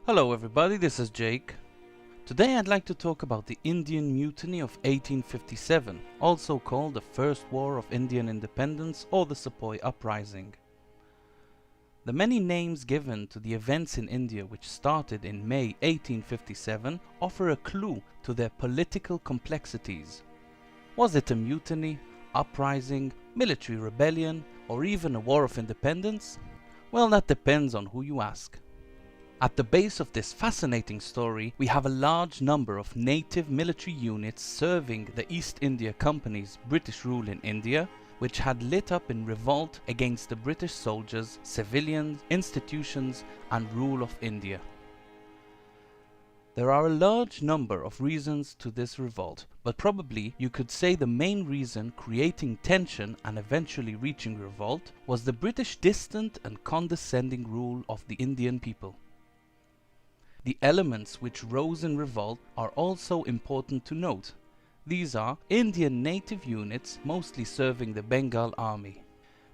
Hello everybody, this is Jake. Today I'd like to talk about the Indian Mutiny of 1857, also called the First War of Indian Independence or the Sepoy Uprising. The many names given to the events in India which started in May 1857 offer a clue to their political complexities. Was it a mutiny, uprising, military rebellion, or even a war of independence? Well, that depends on who you ask. At the base of this fascinating story, we have a large number of native military units serving the East India Company's British rule in India, which had lit up in revolt against the British soldiers, civilians, institutions, and rule of India. There are a large number of reasons to this revolt, but probably you could say the main reason creating tension and eventually reaching revolt was the British distant and condescending rule of the Indian people. The elements which rose in revolt are also important to note. These are Indian native units mostly serving the Bengal army.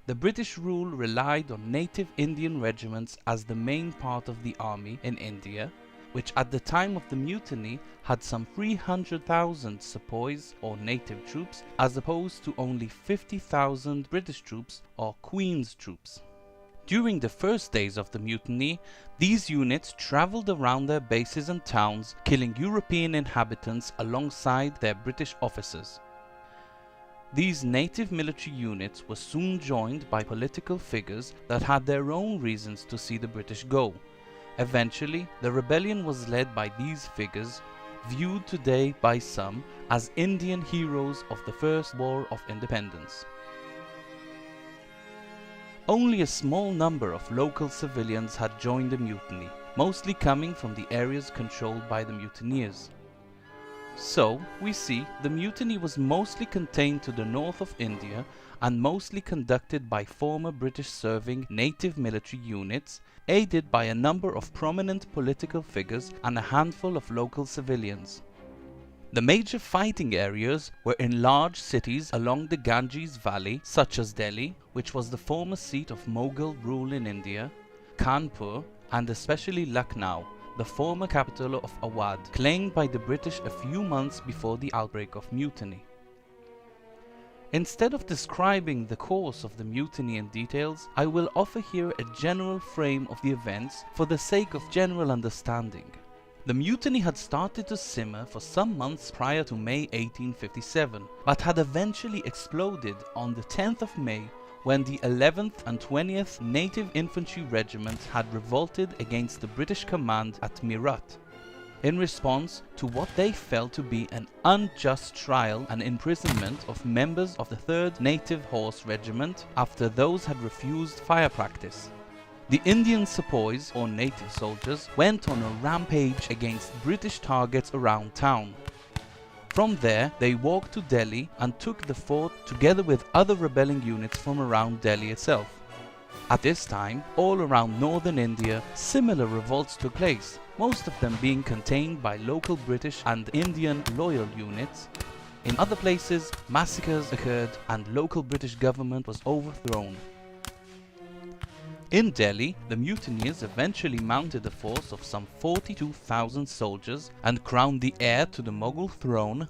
The British rule relied on native Indian regiments as the main part of the army in India, which at the time of the mutiny had some 300,000 sepoys or native troops as opposed to only 50,000 British troops or Queen's troops. During the first days of the mutiny, these units travelled around their bases and towns, killing European inhabitants alongside their British officers. These native military units were soon joined by political figures that had their own reasons to see the British go. Eventually, the rebellion was led by these figures, viewed today by some as Indian heroes of the First War of Independence. Only a small number of local civilians had joined the mutiny, mostly coming from the areas controlled by the mutineers. So, we see the mutiny was mostly contained to the north of India and mostly conducted by former British serving native military units, aided by a number of prominent political figures and a handful of local civilians. The major fighting areas were in large cities along the Ganges Valley, such as Delhi, which was the former seat of Mughal rule in India, Kanpur, and especially Lucknow, the former capital of Awadh, claimed by the British a few months before the outbreak of mutiny. Instead of describing the course of the mutiny in details, I will offer here a general frame of the events for the sake of general understanding. The mutiny had started to simmer for some months prior to May 1857, but had eventually exploded on the 10th of May when the 11th and 20th Native Infantry Regiments had revolted against the British command at Meerut, in response to what they felt to be an unjust trial and imprisonment of members of the 3rd Native Horse Regiment after those had refused fire practice. The Indian sepoys, or native soldiers, went on a rampage against British targets around town. From there, they walked to Delhi and took the fort together with other rebelling units from around Delhi itself. At this time, all around northern India, similar revolts took place, most of them being contained by local British and Indian loyal units. In other places, massacres occurred and local British government was overthrown. In Delhi, the mutineers eventually mounted a force of some 42,000 soldiers and crowned the heir to the Mughal throne,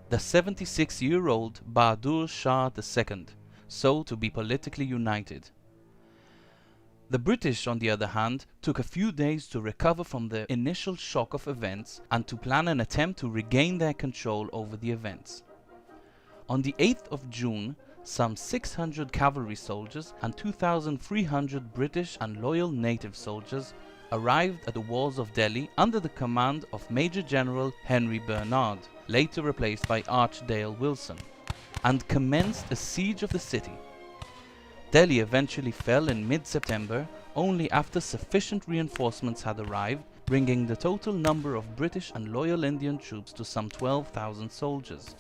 the 76-year-old Bahadur Shah II, so to be politically united. The British, on the other hand, took a few days to recover from the initial shock of events and to plan an attempt to regain their control over the events. On the 8th of June, some 600 cavalry soldiers and 2,300 British and loyal native soldiers arrived at the walls of Delhi under the command of Major General Henry Bernard, later replaced by Archdale Wilson, and commenced a siege of the city. Delhi eventually fell in mid-September, only after sufficient reinforcements had arrived, bringing the total number of British and loyal Indian troops to some 12,000 soldiers.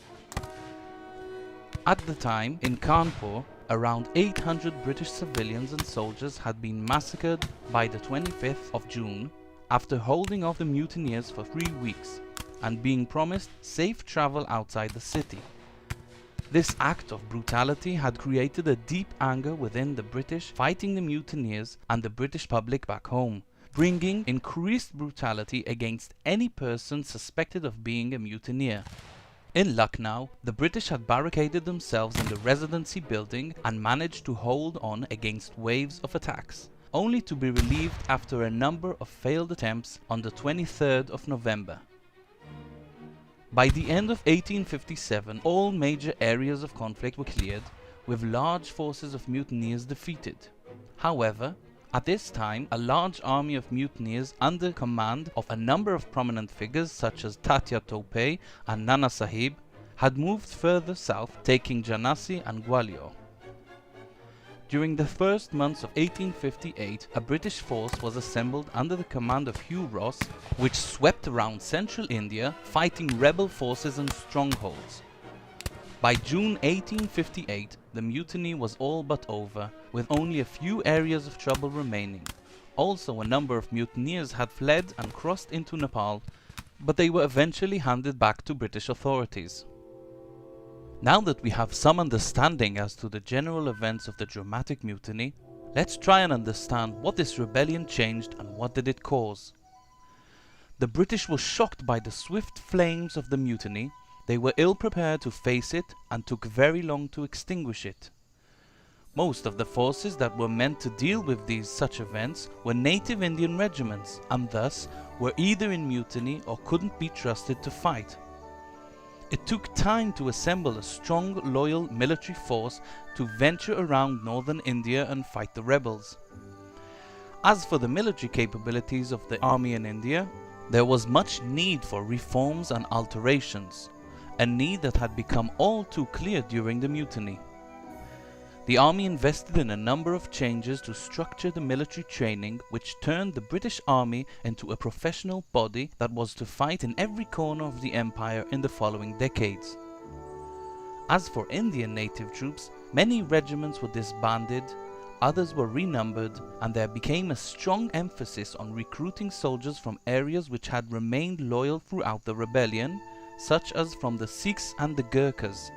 At the time, in Kanpur, around 800 British civilians and soldiers had been massacred by the 25th of June after holding off the mutineers for 3 weeks and being promised safe travel outside the city. This act of brutality had created a deep anger within the British fighting the mutineers and the British public back home, bringing increased brutality against any person suspected of being a mutineer. In Lucknow, the British had barricaded themselves in the Residency building and managed to hold on against waves of attacks, only to be relieved after a number of failed attempts on the 23rd of November. By the end of 1857, all major areas of conflict were cleared, with large forces of mutineers defeated. However, at this time, a large army of mutineers under command of a number of prominent figures such as Tatya Tope and Nana Sahib had moved further south, taking Jhansi and Gwalior. During the first months of 1858, a British force was assembled under the command of Hugh Ross, which swept around central India, fighting rebel forces and strongholds. By June 1858, the mutiny was all but over, with only a few areas of trouble remaining. Also, a number of mutineers had fled and crossed into Nepal, but they were eventually handed back to British authorities. Now that we have some understanding as to the general events of the dramatic mutiny, let's try and understand what this rebellion changed and what did it cause. The British were shocked by the swift flames of the mutiny. They were ill prepared to face it and took very long to extinguish it. Most of the forces that were meant to deal with such events were native Indian regiments and thus were either in mutiny or couldn't be trusted to fight. It took time to assemble a strong, loyal military force to venture around northern India and fight the rebels. As for the military capabilities of the army in India, there was much need for reforms and alterations, a need that had become all too clear during the mutiny. The army invested in a number of changes to structure the military training, which turned the British Army into a professional body that was to fight in every corner of the empire in the following decades. As for Indian native troops, many regiments were disbanded, others were renumbered, and there became a strong emphasis on recruiting soldiers from areas which had remained loyal throughout the rebellion, such as from the Sikhs and the Gurkhas.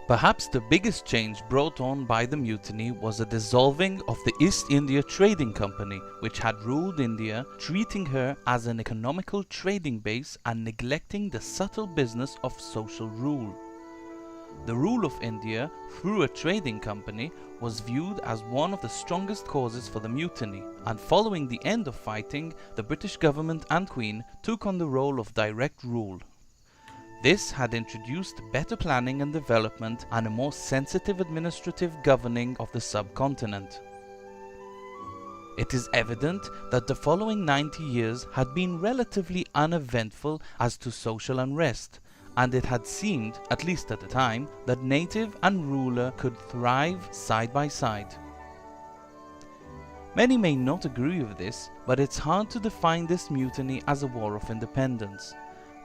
Perhaps the biggest change brought on by the mutiny was a dissolving of the East India Trading Company, which had ruled India, treating her as an economical trading base and neglecting the subtle business of social rule. The rule of India through a trading company was viewed as one of the strongest causes for the mutiny, and following the end of fighting, the British government and Queen took on the role of direct rule. This had introduced better planning and development and a more sensitive administrative governing of the subcontinent. It is evident that the following 90 years had been relatively uneventful as to social unrest, and it had seemed, at least at the time, that native and ruler could thrive side by side. Many may not agree with this, but it's hard to define this mutiny as a war of independence.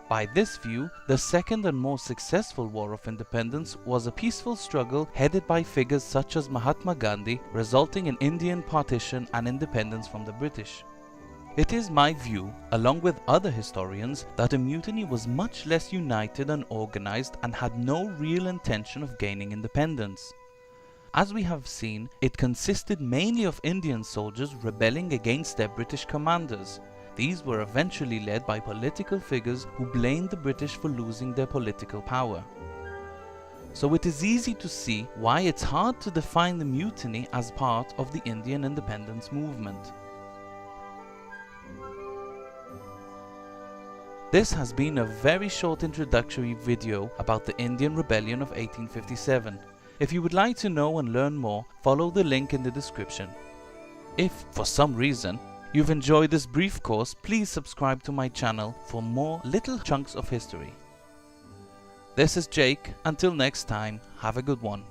By this view, the second and more successful War of Independence was a peaceful struggle headed by figures such as Mahatma Gandhi, resulting in Indian partition and independence from the British. It is my view, along with other historians, that a mutiny was much less united and organized and had no real intention of gaining independence. As we have seen, it consisted mainly of Indian soldiers rebelling against their British commanders. These were eventually led by political figures who blamed the British for losing their political power. So it is easy to see why it's hard to define the mutiny as part of the Indian independence movement. This has been a very short introductory video about the Indian Rebellion of 1857. If you would like to know and learn more, follow the link in the description. If, for some reason, you've enjoyed this brief course, please subscribe to my channel for more little chunks of history. This is Jake. Until next time, have a good one.